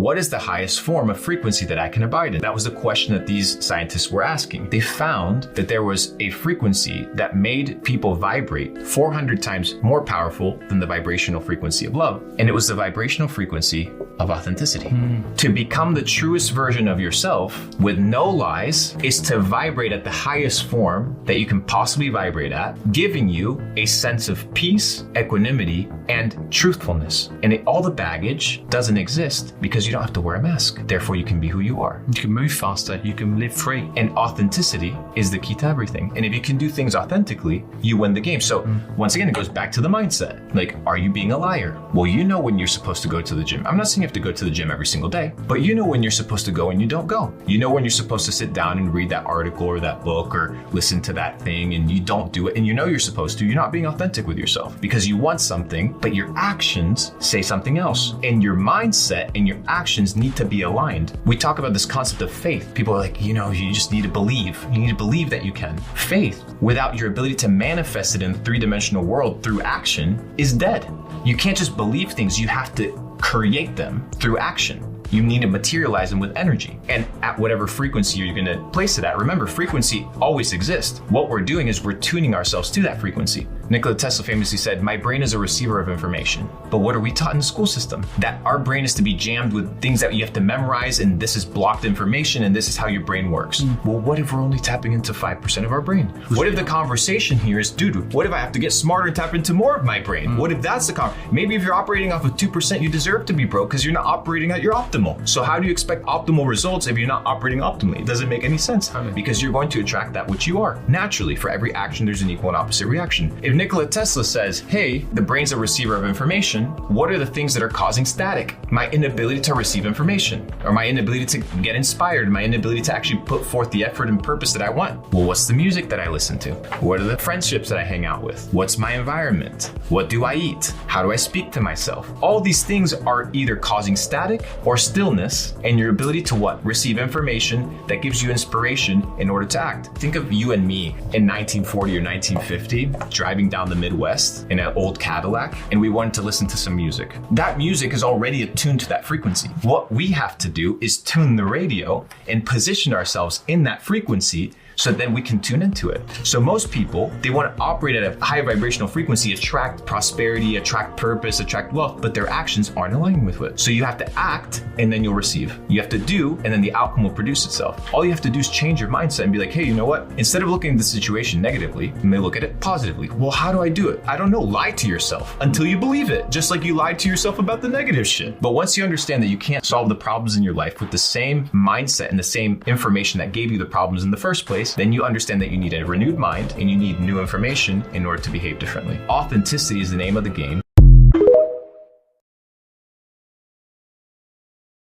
what is the highest form of frequency that I can abide in? That was the question that these scientists were asking. They found that there was a frequency that made people vibrate 400 times more powerful than the vibrational frequency of love. And it was the vibrational frequency of authenticity. To become the truest version of yourself with no lies is to vibrate at the highest form that you can possibly vibrate at, giving you a sense of peace, equanimity, and truthfulness. And all the baggage doesn't exist because you don't have to wear a mask. Therefore, you can be who you are. You can move faster, you can live free. And authenticity is the key to everything. And if you can do things authentically, you win the game. So once again, it goes back to the mindset. Like, are you being a liar? Well, you know when you're supposed to go to the gym. I'm not saying you have to go to the gym every single day, but you know when you're supposed to go and you don't go. You know when you're supposed to sit down and read that article or that book or listen to that thing and you don't do it, and you know you're supposed to. You're not being authentic with yourself because you want something, but your actions say something else. And your mindset and your actions need to be aligned. We talk about this concept of faith. People are like, you just need to believe. You need to believe that you can. Faith, without your ability to manifest it in the three-dimensional world through action, is dead. You can't just believe things. You have to create them through action. You need to materialize them with energy and at whatever frequency you're going to place it at. Remember, frequency always exists. What we're doing is we're tuning ourselves to that frequency. Nikola Tesla famously said, "My brain is a receiver of information." But what are we taught in the school system? That our brain is to be jammed with things that you have to memorize, and this is blocked information, and this is how your brain works. Well, what if we're only tapping into 5% of our brain? What if the conversation here is, dude, what if I have to get smarter and tap into more of my brain? What if that's the maybe if you're operating off of 2%, you deserve to be broke because you're not operating at your optimal. So how do you expect optimal results if you're not operating optimally? It doesn't make any sense because you're going to attract that which you are. Naturally, for every action, there's an equal and opposite reaction. If Nikola Tesla says, hey, the brain's a receiver of information, what are the things that are causing static? My inability to receive information, or my inability to get inspired, my inability to actually put forth the effort and purpose that I want. Well, what's the music that I listen to? What are the friendships that I hang out with? What's my environment? What do I eat? How do I speak to myself? All these things are either causing static or stillness, and your ability to what? Receive information that gives you inspiration in order to act. Think of you and me in 1940 or 1950, driving down the Midwest in an old Cadillac, and we wanted to listen to some music. That music is already attuned to that frequency. What we have to do is tune the radio and position ourselves in that frequency so then we can tune into it. So most people, they want to operate at a high vibrational frequency, attract prosperity, attract purpose, attract wealth, but their actions aren't aligning with it. So you have to act and then you'll receive. You have to do and then the outcome will produce itself. All you have to do is change your mindset and be like, hey, you know what? Instead of looking at the situation negatively, you may look at it positively. Well, how do I do it? I don't know. Lie to yourself until you believe it, just like you lied to yourself about the negative shit. But once you understand that you can't solve the problems in your life with the same mindset and the same information that gave you the problems in the first place, then you understand that you need a renewed mind and you need new information in order to behave differently. Authenticity is the name of the game.